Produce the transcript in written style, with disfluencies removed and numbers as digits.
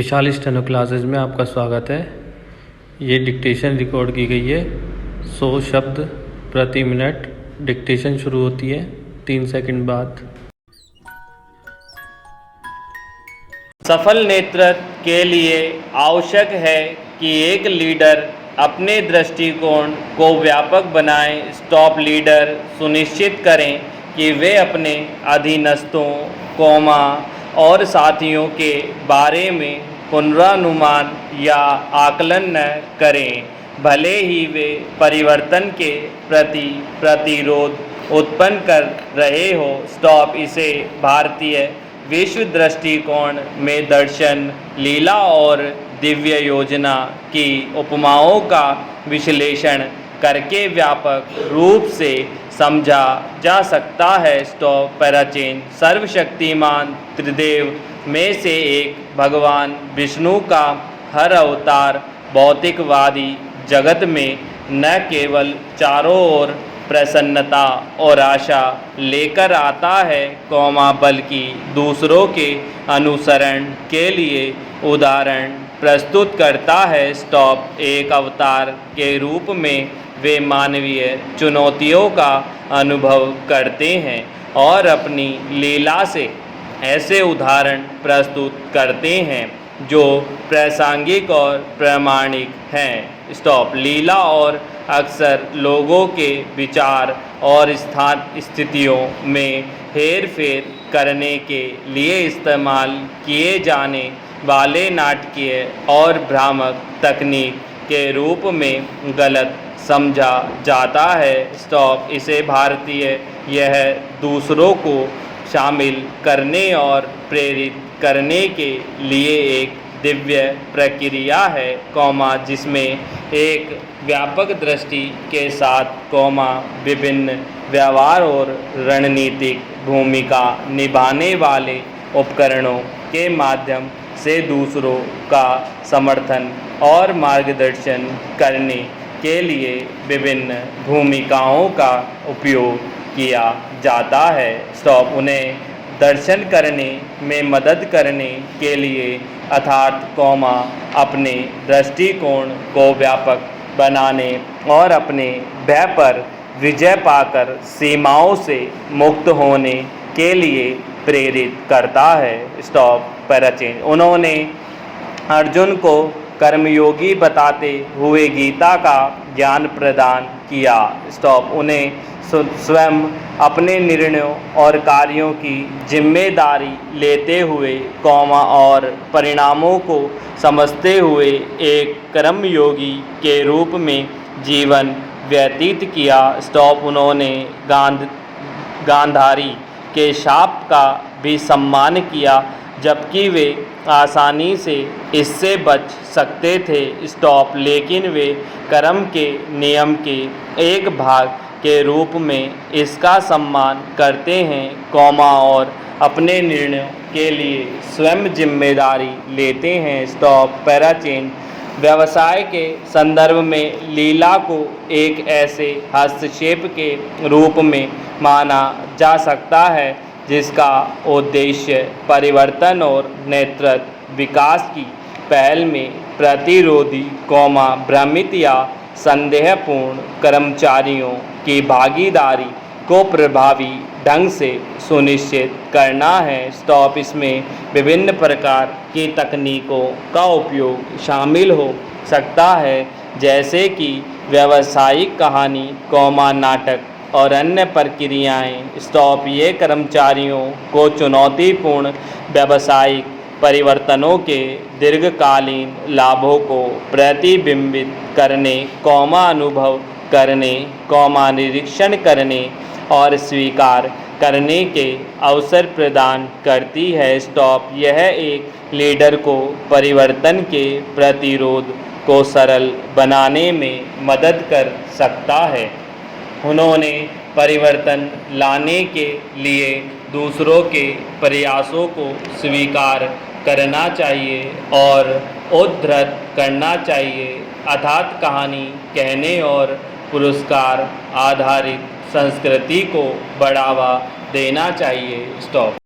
विशाल steno classes में आपका स्वागत है। ये डिक्टेशन रिकॉर्ड की गई है। 100 शब्द प्रति मिनट डिक्टेशन शुरू होती है 3 सेकंड बाद। सफल नेतृत्व के लिए आवश्यक है कि एक लीडर अपने दृष्टिकोण को व्यापक बनाए। टॉप लीडर सुनिश्चित करें कि वे अपने अधीनस्थों, और साथियों के बारे में पुनरानुमान या आकलन न करें, भले ही वे परिवर्तन के प्रति प्रतिरोध उत्पन्न कर रहे हो। स्टॉप इसे भारतीय विश्व दृष्टिकोण में दर्शन, लीला और दिव्य योजना की उपमाओं का विश्लेषण करके व्यापक रूप से समझा जा सकता है। स्टॉप पैराचेन सर्वशक्तिमान त्रिदेव में से एक भगवान विष्णु का हर अवतार भौतिकवादी जगत में न केवल चारों ओर प्रसन्नता और आशा लेकर आता है, बल्कि दूसरों के अनुसरण के लिए उदाहरण प्रस्तुत करता है। स्टॉप एक अवतार के रूप में वे मानवीय चुनौतियों का अनुभव करते हैं और अपनी लीला से ऐसे उदाहरण प्रस्तुत करते हैं जो प्रासंगिक और प्रामाणिक हैं। स्टॉप लीला और अक्सर लोगों के विचार और स्थितियों में हेर फेर करने के लिए इस्तेमाल किए जाने वाले नाटकीय और भ्रामक तकनीक के रूप में गलत समझा जाता है। स्टॉप इसे भारतीय यह दूसरों को शामिल करने और प्रेरित करने के लिए एक दिव्य प्रक्रिया है, जिसमें एक व्यापक दृष्टि के साथ, विभिन्न व्यवहार और रणनीतिक भूमिका निभाने वाले उपकरणों के माध्यम से दूसरों का समर्थन और मार्गदर्शन करने के लिए विभिन्न भूमिकाओं का उपयोग किया जाता है। स्टॉप उन्हें दर्शन करने में मदद करने के लिए अर्थात अपने दृष्टिकोण को व्यापक बनाने और अपने भय पर विजय पाकर सीमाओं से मुक्त होने के लिए प्रेरित करता है। स्टॉप पैराचेन उन्होंने अर्जुन को कर्मयोगी बताते हुए गीता का ज्ञान प्रदान किया। स्टॉप उन्हें स्वयं अपने निर्णयों और कार्यों की जिम्मेदारी लेते हुए, और परिणामों को समझते हुए एक कर्मयोगी के रूप में जीवन व्यतीत किया। स्टॉप उन्होंने गांधारी के शाप का भी सम्मान किया, जबकि वे आसानी से इससे बच सकते थे। स्टॉप लेकिन वे कर्म के नियम के एक भाग के रूप में इसका सम्मान करते हैं, और अपने निर्णयों के लिए स्वयं जिम्मेदारी लेते हैं। स्टॉप पैराचेन व्यवसाय के संदर्भ में लीला को एक ऐसे हस्तक्षेप के रूप में माना जा सकता है जिसका उद्देश्य परिवर्तन और नेतृत्व विकास की पहल में प्रतिरोधी, भ्रमित या संदेहपूर्ण कर्मचारियों की भागीदारी को प्रभावी ढंग से सुनिश्चित करना है। स्टॉप इसमें विभिन्न प्रकार की तकनीकों का उपयोग शामिल हो सकता है, जैसे कि व्यावसायिक कहानी, नाटक और अन्य प्रक्रियाएं। स्टॉप ये कर्मचारियों को चुनौतीपूर्ण व्यावसायिक परिवर्तनों के दीर्घकालीन लाभों को प्रतिबिंबित करने, अनुभव करने, निरीक्षण करने और स्वीकार करने के अवसर प्रदान करती है। स्टॉप यह एक लीडर को परिवर्तन के प्रतिरोध को सरल बनाने में मदद कर सकता है। उन्होंने परिवर्तन लाने के लिए दूसरों के प्रयासों को स्वीकार करना चाहिए और उद्धृत करना चाहिए, अर्थात कहानी कहने और पुरस्कार आधारित संस्कृति को बढ़ावा देना चाहिए। स्टॉप।